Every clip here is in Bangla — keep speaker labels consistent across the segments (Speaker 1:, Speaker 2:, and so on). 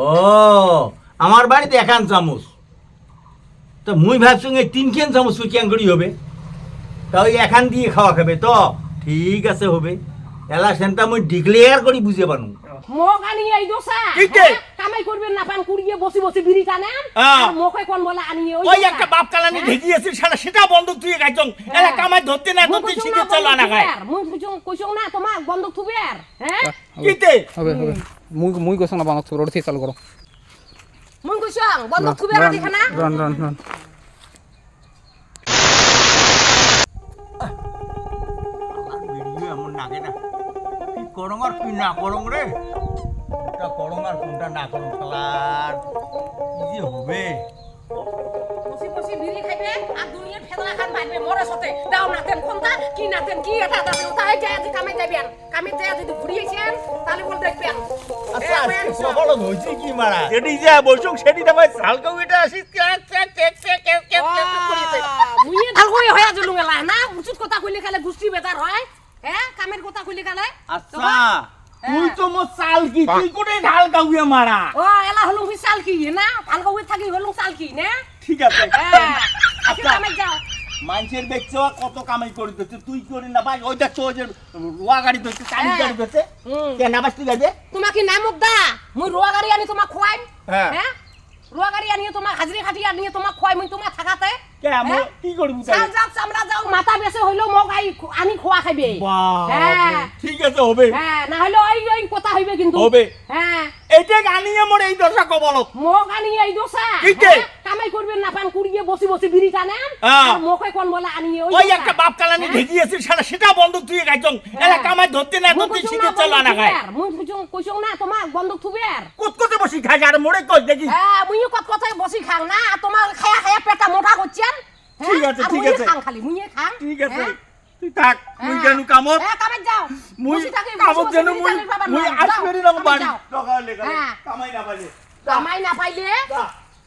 Speaker 1: ও আমার বাড়িতে একান চামচ, তো মুই ভাবছি 3 চামচ কেন করি হবে, তা ওই এখান দিয়ে খাওয়া খাবে তো ঠিক আছে হবে। এলা সেনটা মুই ডিক্লেয়ার করি বুঝে পানু।
Speaker 2: মোক আনি এই দোসা কামাই করবেন না পান কুড়িয়ে বসে বসে বিড়ি টানেন আর মোকে কোন বলে আনি
Speaker 1: ওই একটা বাপ কালানি ঢেকি আছে শালা, সেটা বন্ধক তুই গাইছং এলা কামাই ধরতে না ধরতে শিখে চলা না গায়।
Speaker 2: মুই কইছং না তোমাক বন্ধক থুবে আর হ্যাঁ
Speaker 3: কিতে হবে হবে মুই কইছং না বন্ধক থুবে ওঠি চালু করো।
Speaker 2: মুই কইছং বন্ধক থুবে আর দেখা না
Speaker 3: রান রান রান
Speaker 1: ভিডিও এমন নাগে না, কি করং আর কি না করং রে, কোনটা করং আর কোনটা না করং শালার কি যে হবে।
Speaker 2: বসে বসে বিড়ি খাইবে আর দুনিয়ার ফেদলা খান বাইবে মরে সতে দাও নাতেন কোনটা কি নাতেন কি এটা দাও তাই যায় যে কামে যাবেন কামে যায় যদি ঘুরিয়েছেন তাহলে বল দেখবেন।
Speaker 1: আচ্ছা সবল হইছে কি মারা এডি যা বসুক সেটি দাবাই সালকাও এটা আসিস
Speaker 2: মুই ঢালকই হয়া জলু মেলা না উচিত কথা কইলে খালে গুষ্টি বেজার হয় হ্যাঁ কামের কথা কইলে খালে।
Speaker 1: আচ্ছা তুই তো মো চাল কি তুই কোটে ঢাল গাউয়ে মারা
Speaker 2: ও এলা হলুম হি চাল কি না ভাল গাউয়ে থাকি হলুম চাল কি না
Speaker 1: ঠিক আছে।
Speaker 2: আচ্ছা কামে যাও
Speaker 1: মানুষের বেচছো কত কামাই করে দিতে তুই করি না ভাই ওই দেখছো ওই যে রোয়া গাড়ি ধরছে চালি গাড়ি ধরছে কেন না বাসতি গাড়ি
Speaker 2: তোমার কি নাম দা মুই রোয়া গাড়ি আনি তোমাক খোয়াই
Speaker 1: হ্যাঁ
Speaker 2: হ্যাঁ রোয়া গাড়ি আনি তোমাক হাজরি খাটি আনি তোমাক খোয়াই মুই তোমাক থাকাতে
Speaker 1: কে আমি কি করব তাই
Speaker 2: চাল যাও চামড়া যাও মাথা বেসে হইলো মোক আনি খোয়া খাইবে।
Speaker 1: হ্যাঁ ঠিক আছে হবে
Speaker 2: হ্যাঁ না হইলো ওই কথা হইবে কিন্তু
Speaker 1: হবে
Speaker 2: হ্যাঁ
Speaker 1: এইটা গানিয়ে মোর এই দশা কবলত
Speaker 2: মোক আনি এই দোসা
Speaker 1: কিতে
Speaker 2: কামাই করবেন না পান কুড়িয়ে বসে বসে বিড়ি টানেন আর মোকে কোন বলে আনি
Speaker 1: ওই একটা বাপ কালানি ঢেকি আছে শালা, সেটা বন্ধক তুই গাইছং এলা কামাই ধরতে না ধরতে শিখে চলা না গায়।
Speaker 2: মুই কইছং না তোমাক বন্ধক থুবে আর
Speaker 1: কত বসি খাই আর মোরে কই দেখি
Speaker 2: হ্যাঁ মুই কথায় বসি খাং না তোমার খায়া খায়া পেটা মোটা করছেন।
Speaker 1: ঠিক আছে ঠিক আছে
Speaker 2: খাং খালি মুই খাং
Speaker 1: ঠিক আছে তুই থাক মুই কেন কামত
Speaker 2: হ্যাঁ কামে যাও
Speaker 1: মুই
Speaker 2: বসে থাকি
Speaker 1: কামত যেন মুই আসবেরি না বাড়ি টাকা লেগে কামাই না পাইলে
Speaker 2: কামাই না পাইলে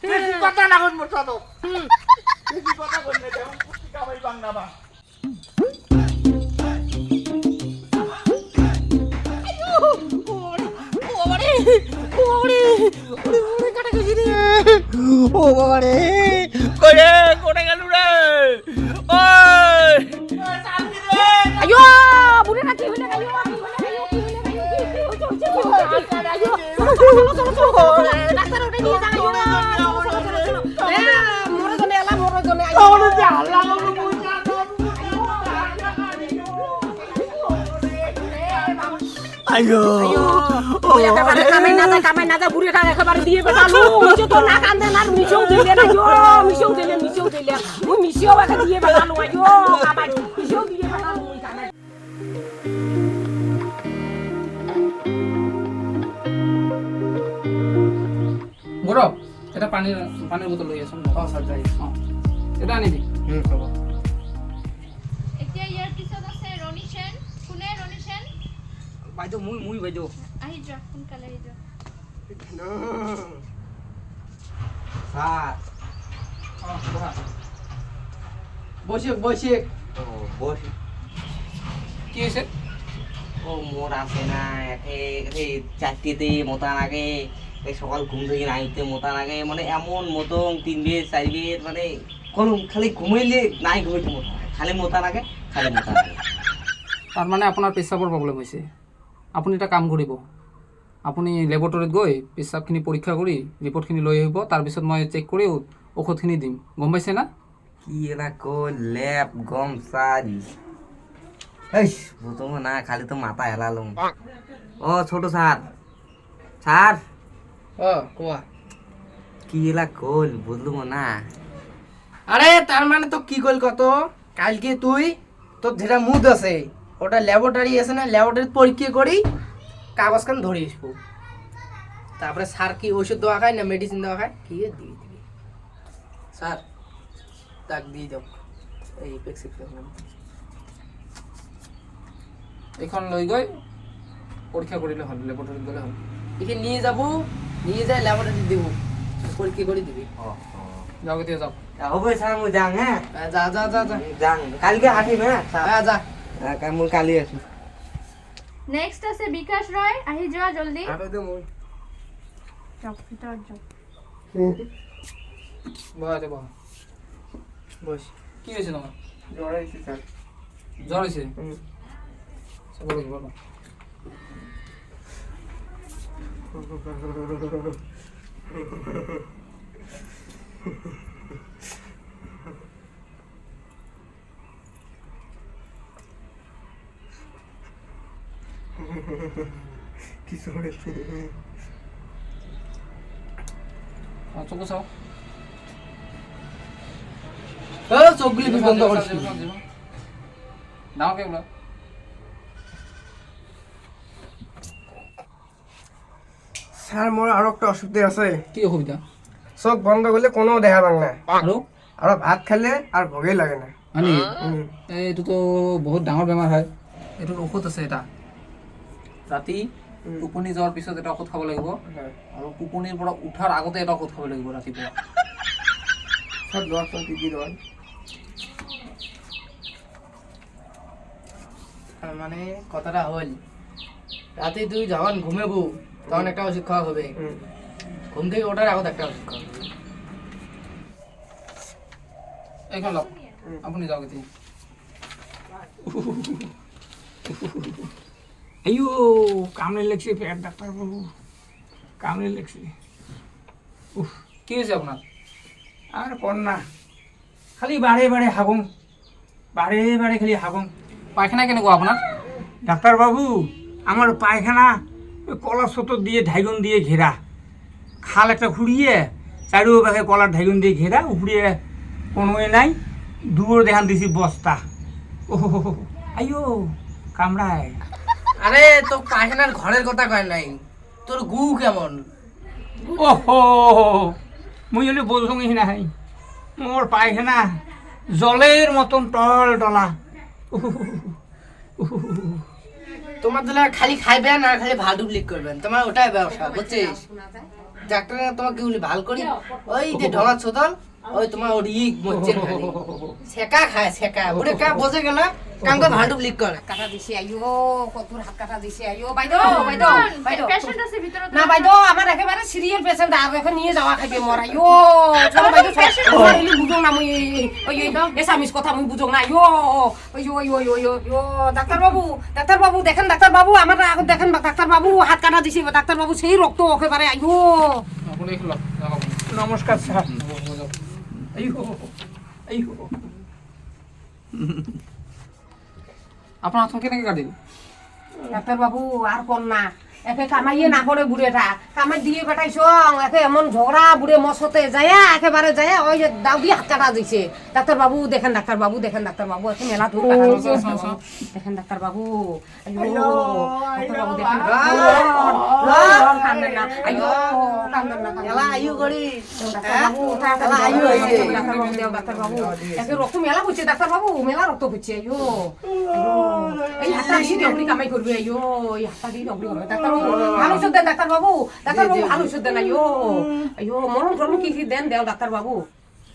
Speaker 1: বেশি কথা না কই মোর সাথে বেশি কথা কই না যেমন কুটি কামাই বাং না বা ও বাবা রে কইরে কোটা গেল রে ওই শান্তি রে
Speaker 2: আয়ো বুড়ি না কি হইলে আয়ো কি হইলে আয়ো ডাক্তার ওটা নিয়ে যাও মরে জনে এলা মরে জনে আয়ো
Speaker 1: ওরে জালা লাগলো মুই না আয়ো
Speaker 2: ওই একেবারে কামাই না যা বুড়িটা একেবারে দিয়ে বেটালু মিছো তো না কান্দে না মিছো দিলে না আয়ো মিছো দিলে মুই মিছো একে দিয়ে বেটালু আয়ো কামাই মিছো দিয়ে বেটালু মুই কামাই।
Speaker 3: গরব এটা পানির বোতল লই আসুন। স্যার যাই এটা আনি দি খাব
Speaker 4: এতিয়া ইয়াৰ পিছত আছে ৰনিশেন কোনে ৰনিশেন
Speaker 3: বাইদেউ মুই বাইদেউ
Speaker 4: আহি যোৱা সোনকালে আহি যোৱা
Speaker 3: স্যার বসে
Speaker 5: বসে
Speaker 3: কি হয়েছে?
Speaker 5: ও মোর আছে না চারটেতে মোতা লাগে, এই সকাল ঘুম থেকে নাইতে মোতা লাগে, মানে এমন মতন 3 বের 4 বের মানে কলম খালি ঘুমাইলে নাই ঘুমাইতে মোতা লাগে, খালি মোতা লাগে খালি মোতা লাগে।
Speaker 3: তার মানে আপোনাৰ পেচাবৰ প্ৰব্লেম হৈছে। আপুনি এটা কাম কৰিব, আপুনি লেবৰেটৰীত গৈ পেচাবখিনি পৰীক্ষা কৰি ৰিপৰ্টখিনি লৈ আহিব, তাৰপিছত মই চেক কৰি ঔষধখিনি দিম, গম পাইছে না?
Speaker 5: কি এটা কই লেপ গম সারি এই বুঝো না খালি তো মাথা হেলালুম। ও ছোট স্যার স্যার
Speaker 6: কোয়া
Speaker 5: কি এলা কইল বুঝলুম না।
Speaker 6: আরে তার মানে তো কি কইল কত কালকে তুই তোর যেটা মুদ আছে ওটা ল্যাবরেটরি আছে না, ল্যাবরেটরি পরীক্ষা করি কাগজখান ধরে আসবো, তারপরে স্যার কি ওষুধ দেওয়া খায় না মেডিসিন দেওয়া খায় কি দিবি স্যার তাক দিয়ে দাও এই প্রেসক্রিপশন
Speaker 3: এইখন লৈ গৈ পৰীক্ষা কৰিলে হ'ল, লেবৰেটৰীত গ'লে হ'ল।
Speaker 6: এখানে নিয়ে যাবো, নিয়ে যায় ল্যাবরেটরি দিব পরীক্ষা করে দিবি।
Speaker 3: যাওক এতিয়া যাওক।
Speaker 5: হবে স্যার মুই যাং। হ্যাঁ
Speaker 6: যা যা যা যা
Speaker 5: যাং কালকে আসিম। হ্যাঁ
Speaker 6: যা
Speaker 5: মুই কালি আসিম।
Speaker 4: নেক্সট আছে বিকাশ ৰয় আহি যোৱা জলদি। যাও ভিতর যাও
Speaker 3: বসে বস।
Speaker 6: বস।
Speaker 3: কি হয়েছে তোমার?
Speaker 6: জ্বর হয়েছে স্যার।
Speaker 3: জ্বর হয়েছে? আচ্ছা, বলো বলো।
Speaker 6: কিছু হয়েছে।
Speaker 3: চোখ বসাও।
Speaker 6: চোখগুলি তুই বন্ধ করছিস।
Speaker 3: দাও কেগুলো।
Speaker 6: স্যার মোর আরো একটা অসুবিধা আছে।
Speaker 3: কি অসুবিধা?
Speaker 6: চোখ বন্ধ করলে কোনো দেখা পাং না,
Speaker 3: আৰু
Speaker 6: আর ভাত খালে আর ভোগেই লাগে না।
Speaker 3: হয় নেকি? এইটোতো বহুত ডাঙৰ বেমাৰ হয়। এইটোৰ ঔষধ আছে এটা। ৰাতি টোপনি যোৱাৰ পিছত এটা ঔষধ খাব লাগিব, আৰু টোপনিৰ পৰা উঠাৰ আগতে এটা ঔষধ খাব লাগিব ৰাতিপুৱা।
Speaker 6: স্যার দোয়া তো কি দিল? মানে কথাটা হল, রাতে তুই যখন ঘুমেবো তখন একটা ওষুধ খাওয়া হবে, ঘুম থেকে ওঠার আগত একটা ওষুধ খাওয়া হবে।
Speaker 3: এইখন লওক, আপুনি যাওক এতিয়া।
Speaker 7: আইও কামড়ে লেগছে পেট ডাক্তারবাবু, কামড়ে লেগছে।
Speaker 3: কি হৈছে আপোনাৰ?
Speaker 7: আর কর না, খালি বারে বারে হাগুং, বারে বারে খালি হাগুং।
Speaker 3: পায়খানা কেনেকুৱা আপোনাৰ?
Speaker 7: ডাক্তারবাবু আমার পায়খানা ওই কলার সতর দিয়ে ঢাইগুন দিয়ে ঘেরা, খাল একটা ঘুরিয়ে চারিপাশে কলার ঢাইগুন দিয়ে ঘেরা, উপরে কোনো এ নাই, দূর দেখান দিছি বস্তা। ও আইও কামড়ায়।
Speaker 6: আরে তো পায়খানার ঘরের কথা কয় নাই, তোর গু কেমন?
Speaker 7: ওহো মুই হলে বলছি নাই, মোর পায়খানা জলের মতন টল টলা।
Speaker 6: তোমার দিলে খালি খাইবেন আর খালি ভাল ডুপ্লিক করবেন, তোমার ওটাই ব্যবসা, বুঝছিস? ডাক্তার তোমাকে বলি ভাল করি, ওই যে ঢঙা ছোদল, ওই তোমার ওই মরছে খালি শেকা খায়, শেকা বুড়ে কা বসে গেল কামকে ভাল ডুপ্লিক করে।
Speaker 2: কাটা দিছে আইও, কতর হাত কাটা দিছে আইও। বাইদেউ বাইদেউ বাইদেউ,
Speaker 4: পেশেন্ট আছে ভিতরে
Speaker 2: না বাইদেউ আমার একেবারে সিরিয়াল পেশেন্ট, আর এখন নিয়ে যাওয়া খাইবে মর। আইও চলো বাইদেউ, বুঝো না মুই ওই এসামিস কথা মুই বুঝো না। আইও ওইও ওইও ওইও ওইও ডাক্তার বাবু দেখেন, ডাক্তার বাবু আমার আগত দেখেন, ডাক্তার বাবু হাত কাটা দিছে, ডাক্তার বাবু সেই রক্ত একেবারে। আইও
Speaker 3: আপুনি এইখন লওক, যাওক আপুনি।
Speaker 7: নমস্কার স্যার। আইও আইও
Speaker 3: আপোনাৰ হাতখন কেনেকৈ কাটিল?
Speaker 2: ডাক্তার বাবু আর কোন না, একে কামাইয়ে না করে বুড়েটা কামাই দিয়ে বেটাইছ, একে এমন ঝগড়া বুড়ে মশতে যায়, একেবারে যায় ওই যে দাও দিয়ে হাত কাটা দিছে। ডাক্তার বাবু দেখেন, ডাক্তার বাবু দেখেন, ডাক্তার বাবু একে মেলা ধূপ কাটা দিছে। দেখেন ডাক্তার বাবু, আইও ডাক্তার বাবু দেখেন, কান্দেন না, আইও কান্দেন না,
Speaker 6: এলা আইও করি
Speaker 2: ডাক্তার বাবু
Speaker 6: এলা আইও হইছে,
Speaker 2: ডাক্তার বাবু দেও, ডাক্তার বাবু একে রক্ত মেলা হচ্ছে, ডাক্তার বাবু মেলা রক্ত হচ্ছে। আইও এই হাতটা দিয়ে ডবলি কামাই করবে। আইও এই হাতটা দিয়ে ডবলি করবে। ডাক্তার বাবু ভালো ওষুধ দেন, ডাক্তার বাবু, ডাক্তার বাবু ভালো ওষুধ দেন। আইও আইও মরণ টরণ কি কি দেন দেও ডাক্তার বাবু।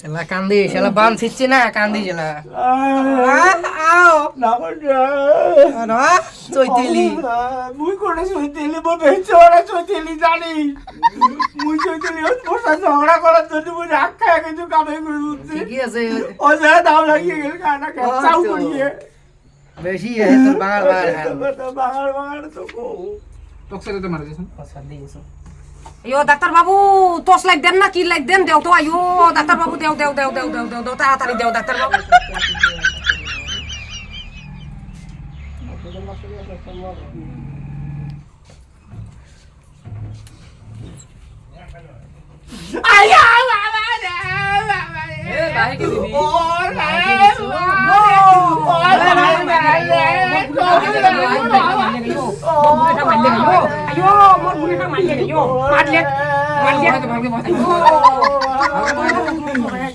Speaker 6: এলা কান্দিস, এলা বান ছিচ্ছে না কান্দিস, এলা চৈতেলি
Speaker 7: মুই করে চৈতেলি বলে চড়া চৈতেলি জানি, মুই চৈতেলি বসা ঝগড়া করার জন্য মুই রাগ খায় কিছু কামাই করে উঠছি।
Speaker 6: ঠিকই আছে,
Speaker 7: ও যা দাম লাগিয়ে গেল কানা চাউ করিয়ে
Speaker 6: বেশি তোর বাঙাল
Speaker 7: বাঙাল বাঙাল তো
Speaker 3: টক্সিলেটে মারি দিয়েছেন।
Speaker 2: আইও ডাক্তার বাবু টস লাইট দেন না কি লাইট দেন দেও তো। আইও ডাক্তার বাবু দেও দেও দেও দেও দেও দেও তাড়াতাড়ি দেও ডাক্তার বাবু।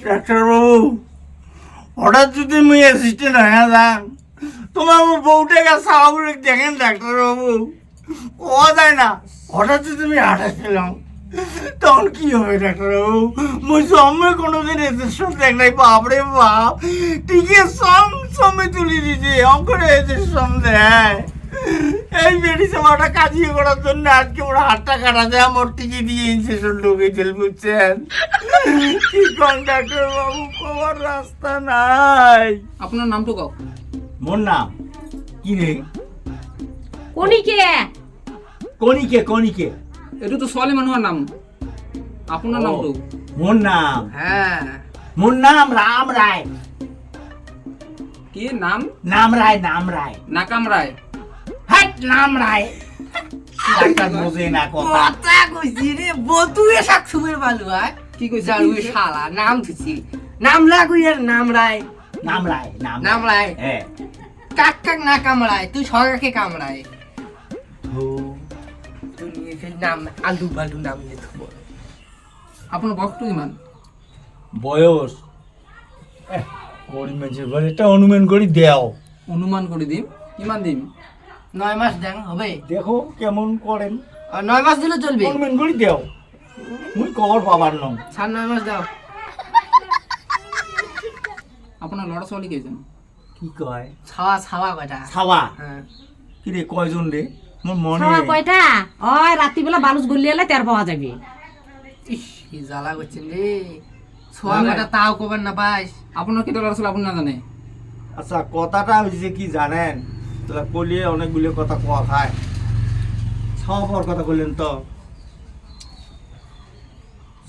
Speaker 1: ডাক্তারবাবু হঠাৎ যদি মুই অ্যাসিস্ট্যান্ট হয়ে যান, তোমার বউটাকে সাহাবুরে দেখেন ডাক্তারবাবু, কোয়া যায় না। হঠাৎ যদি তুমি হাঁটাচ্ছিলাম তখন কি হবে ডাক্তারবাবু? মুই জন্মে কোনোদিন অ্যাসিস্ট্যান্ট দেখ নাই, বাপরে বাপ টিকে সম সময় তুলি দিছে অঙ্করে অ্যাসিস্ট্যান্ট দেয়। এই মেডিসিনটা কাজিয়ে করার জন্য আজকে ওরা হাতটা কাটা যায় আমার টিকি দিয়ে ইনজেকশন ঢুকে দিল বুঝছেন কি কোন ডাক্তার বাবু পাওয়ার রাস্তা নাই।
Speaker 3: আপনার নামটা কাও?
Speaker 1: মোর নাম কি রে?
Speaker 2: কনিকে
Speaker 1: কনিকে কনিকে
Speaker 3: এইটো তো ছোৱালী মানুহৰ নাম। আপোনাৰ নামটো?
Speaker 6: হ্যাঁ
Speaker 1: মোর নাম রাম রায়।
Speaker 3: কি নাম?
Speaker 1: নাম রায় নাম রায়
Speaker 3: নাকাম রায়।
Speaker 1: হাট নাম রায়। ডাক্তার বোঝে না কথা।
Speaker 6: কথা কইছি রে বতুয়ে শাক সুমের বালু আয়
Speaker 3: কি কৈছে?
Speaker 6: জারুয়ে শালা নাম থুছি নাম লাগুই আর নাম রায়
Speaker 1: নাম রায়
Speaker 6: নাম রায়
Speaker 1: হ্যাঁ।
Speaker 6: কাক কাক না কামড়ায় তুই সরকারকে কামড়ায়
Speaker 1: ও,
Speaker 6: তুই নিয়ে ফের নাম আলু বালু নাম নিয়ে থুবো
Speaker 3: আপোনাৰ বয়সটো কিমান?
Speaker 1: বয়স গরিব মানুষের বয়স একটা অনুমান করি দেও।
Speaker 3: অনুমান কৰি দিম। কিমান দিম?
Speaker 6: 9 মাস দেন হবে
Speaker 1: দেখো কেমন করেন
Speaker 6: 9 মাস দিলে চলবে
Speaker 1: অনুমান করি দেও। মুই কবর পাবার নং।
Speaker 6: 9 মাস দাও
Speaker 3: আপোনাৰ ল'ৰা ছোৱালী কেইজন?
Speaker 1: কি কয়
Speaker 6: ছাওয়া ছাওয়া কয়টা
Speaker 1: ছাওয়া
Speaker 6: হ্যাঁ
Speaker 1: কি রে কয়জন রে মোর মনে
Speaker 2: খাওয়া কয়টা? ওই রাত্রিবেলা বালুচ গলিয়ালে তের পাওয়া যাবে।
Speaker 6: ইস কি জ্বালা করছেন রে ছোয়া কয়টা তাও কবার না পাইস
Speaker 3: আপোনাৰ কেইটা ল'ৰা ছোৱালী আপুনি নাজানে?
Speaker 1: আচ্ছা কথাটা হয়েছে কি জানেন তোরা কলিয়ে অনেকগুলো কথা কোয়া খায় ছাওয়া কথা বললেন তো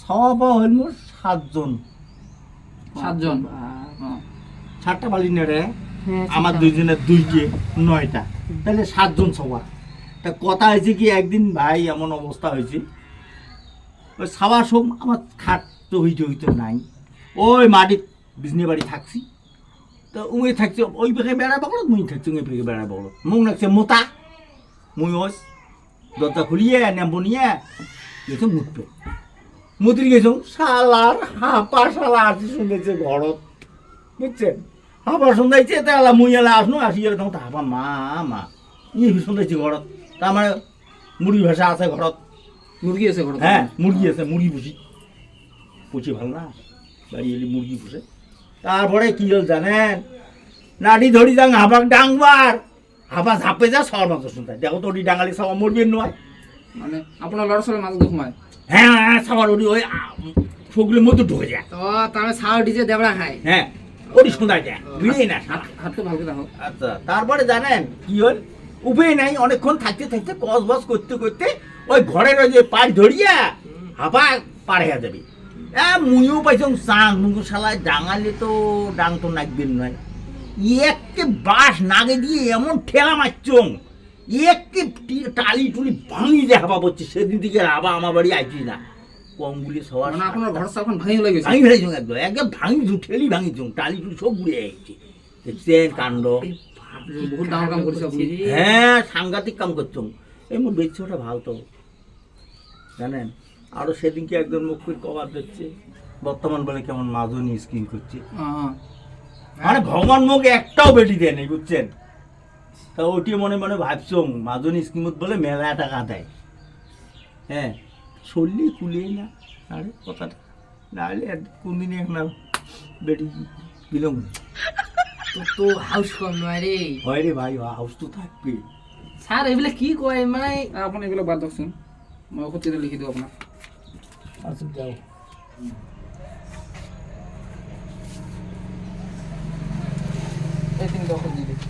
Speaker 1: ছাওয়া হইল মোর 7 জন।
Speaker 3: 7 জন?
Speaker 1: 7টা বালি নে রে
Speaker 2: হ্যাঁ,
Speaker 1: আমার দুইজনের 2কে 9টা তাহলে 7 জন ছাওয়া। তা কথা হয়েছে কি একদিন ভাই এমন অবস্থা হয়েছে ওই ছাওয়া সোম আমার খাট তো হইতে নাই ওই মাটির বিজনে বাড়ি থাকছি তো উই থাকছে ওই পেকে বেড়া বকল মুই থাকছি ওই পেকে বেড়া বকল মুখ নাকছে মোতা মুই ওস দরজা খুলিয়ে নেম্বো নিয়ে গেছো মুতবে মুতির গেছো শালার হাপা শালা আসি শুনেছে ঘরত বুঝছেন হাপা শুনতেছে তাহলে মুই এলা আসনো আসি গেলে তখন হাপা মা মা ই শুনতেছি ঘরত তার মানে মুড়ি ভাষা আছে ঘরত।
Speaker 3: মুরগি আছে ঘৰত?
Speaker 1: হ্যাঁ মুরগি আছে মুরগি পুষি পুষি ভালো না বাড়ি এলি মুরগি পুষে। তারপরে কি হল জানেন নাড়ি ধরি যাং হাবাক ডাংবার হাবা ঝাপে যা সর মাত্র শুনতে দেখো তো ওটি ডাঙালি সবা মরবেন নয়।
Speaker 3: মানে আপোনাৰ ল'ৰা ছোৱালীৰ মাজত সোমায়?
Speaker 1: হ্যাঁ হ্যাঁ সবার ওটি ওই সগুলোর মধ্যে ঢুকে যায়।
Speaker 6: তো তাহলে ছাও ডিজে দেবড়া খায়
Speaker 1: হ্যাঁ ওটি শোনা যায় ভিড়ে না সারা।
Speaker 3: হাতটো ভালকৈ রাখক।
Speaker 1: আচ্ছা তারপরে জানেন কি হল উপায় নাই অনেকক্ষণ থাকতে থাকতে কস বস করতে করতে ওই ঘরের ওই যে পাড় ধরিয়া হাপা পার হয়ে যাবে। মুইও পাইছং চাং মুগু শালায় ডাঙালে তো ডাং তো নাকবেন নয় এককে বাঁশ নাগে দিয়ে এমন ঠেলা মারছং এককে টালি টুলি ভাঙি যে হাবা পড়ছে সেদিন থেকে হাবা আমার বাড়ি আইছি না কমগুলি সবার
Speaker 3: মানে আপোনাৰ ঘৰ চাখন ভাঙি ওলাই গৈছে?
Speaker 1: ভাঙি ফেলাইছং একদম একদম ভাঙিছু ঠেলি ভাঙিছং টালি টুলি সব ঘুরে আইছে দেখছেন কাণ্ড।
Speaker 3: বহুত ডাঙৰ কাম কৰিছে আপুনি।
Speaker 1: হ্যাঁ সাংঘাতিক কাম করছং এই মোট বেচছে ওটা ভালো তো জানেন। আরো সেদিনকে একজন মুখ করে কবার দিচ্ছে বর্তমান বলে কেমন মাজনি স্কিম করছে মানে ভগবান মুখ একটাও বেটি দেয় নেই বুঝছেন। তা ওটি মনে মনে ভাবছং মাজনি স্কিমত বলে মেলা টাকা দেয়। হ্যাঁ চললি কুলিয়ে না আরে কথাটা নাহলে কোনদিনই এখন বেটি বিলং
Speaker 6: তো তো হাউস কম নয় রে
Speaker 1: হয় রে ভাই হাউস তো থাকবে।
Speaker 6: স্যার এগুলো কি কয় মানে
Speaker 3: আপুনি এইবিলাক বাদ দিয়কচোন মই ঔষধ কেইটা লিখি দিওঁ আপোনাক।
Speaker 1: আচ্ছা যাও
Speaker 3: এই তিনিটা ঔষধ দি দিম।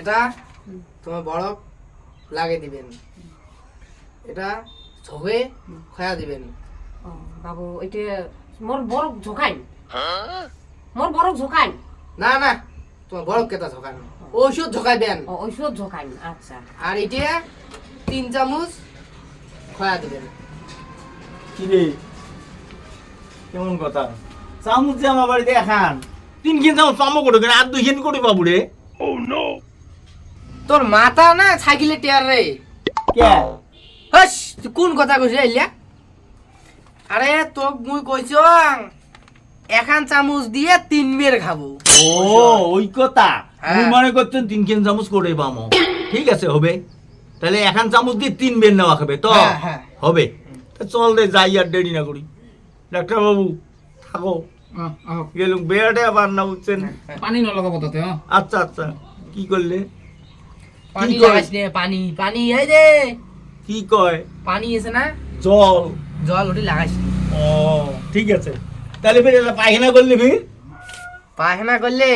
Speaker 6: এটা তোমার বরফ লাগিয়ে দিবেন এটা ঝোগে খায়া দিবেন
Speaker 2: ও, বাবু এটা মোর বরফ ঝোকাই মোর বরফ ঝোকাই
Speaker 6: না না তোমার বরফ কেটা ঝোকান ঔষধ ঝোকাইবেন
Speaker 2: ও ঔষধ ঝোকাই আচ্ছা
Speaker 6: আর এটা 3 চামচ খায়া দিবেন
Speaker 1: কি রে কেমন কথা চামচ যে আমার বাড়িতে এখান 3 চামচ চামচ করে কেন আর 2 করে পাবো রে।
Speaker 6: তোর মাথা না সাইকেলে টিয়ার রে
Speaker 1: কে
Speaker 6: হস তুই কোন কথা কইছিস এলিয়া আরে তোক মুই কইছ এখান চামচ দিয়ে 3 বের খাবো।
Speaker 1: ও ওই কথা
Speaker 6: হ্যাঁ।
Speaker 1: তুমি মনে করছেন 3 চামচ করে পাবো ঠিক আছে হবে তাহলে এখন চামচ দিয়ে 3 বের নেওয়া খাবে তো
Speaker 6: হ্যাঁ, হ্যাঁ।
Speaker 1: হবে তা চল রে যাই আর দেরি না করি। ডাক্তারবাবু থাকো গেলুম বেড়াটে আবার না বুঝছেন
Speaker 3: পানী নলগাব তাতে
Speaker 1: আচ্ছা আচ্ছা কি করলে
Speaker 6: পানি
Speaker 1: কি কয়?
Speaker 6: লাগাইস নে পানি পানি এই দে
Speaker 1: কি কয়
Speaker 6: পানি এসে না
Speaker 1: জল
Speaker 6: জল ওটি লাগাইস নি।
Speaker 1: ও ঠিক আছে তাহলে ফির এটা পায়খানা করলে ফির
Speaker 6: পায়খানা করলে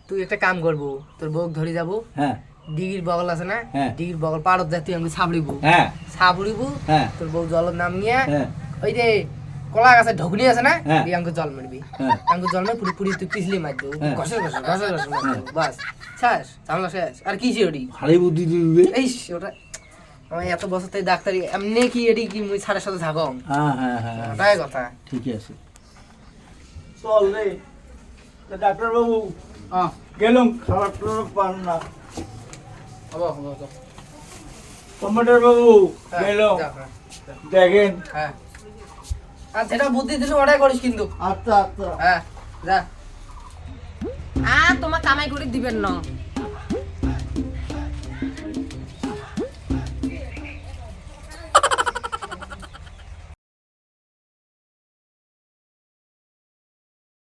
Speaker 6: তুই একটা কাম করবো তোর বউক ধরে যাবো
Speaker 1: হ্যাঁ
Speaker 6: ডিগির বগল আছে না
Speaker 1: হ্যাঁ।
Speaker 6: ডিগির বগল পাড়ত যা তুই আমাকে ছাবড়িবু
Speaker 1: হ্যাঁ
Speaker 6: ছাবড়িবু
Speaker 1: হ্যাঁ
Speaker 6: তোর বউ জল নামিয়ে
Speaker 1: হ্যাঁ
Speaker 6: ওই যে কলা গাছের ঢকুনি আছে না
Speaker 1: হ্যাঁ।
Speaker 6: দিয়ে আমাকে জল মারবি
Speaker 1: হ্যাঁ।
Speaker 6: আমাকে জল মার পুরি পুরি তুই পিছলি মার দেবো
Speaker 1: হ্যাঁ।
Speaker 6: ঘষে ঘষে ঘষে ঘষে মার দেবো বাস শেষ ঝামেলা শেষ আর কি সে ওটি
Speaker 1: ভারী বুদ্ধি দিবে
Speaker 6: এই ওটা আমি এত বছর থেকে ডাক্তারি এমনি কি এটি কি মুই ছাড়ের সাথে থাকম
Speaker 1: হ্যাঁ হ্যাঁ হ্যাঁ
Speaker 6: ওটাই কথা
Speaker 1: ঠিক আছে চল রে ডাক্তারবাবু গেলাম খাবার টাবার পান না
Speaker 3: হ'ব হ'ব হ'ব
Speaker 1: কম্পিউটার বাবু গেলাম দেখেন
Speaker 6: হ্যাঁ আর যেটা বুদ্ধি দিল ওটাই করিস কিন্তু
Speaker 1: আচ্ছা আচ্ছা
Speaker 6: হ্যাঁ যা
Speaker 2: আর তোমার কামাই করে দিবেন না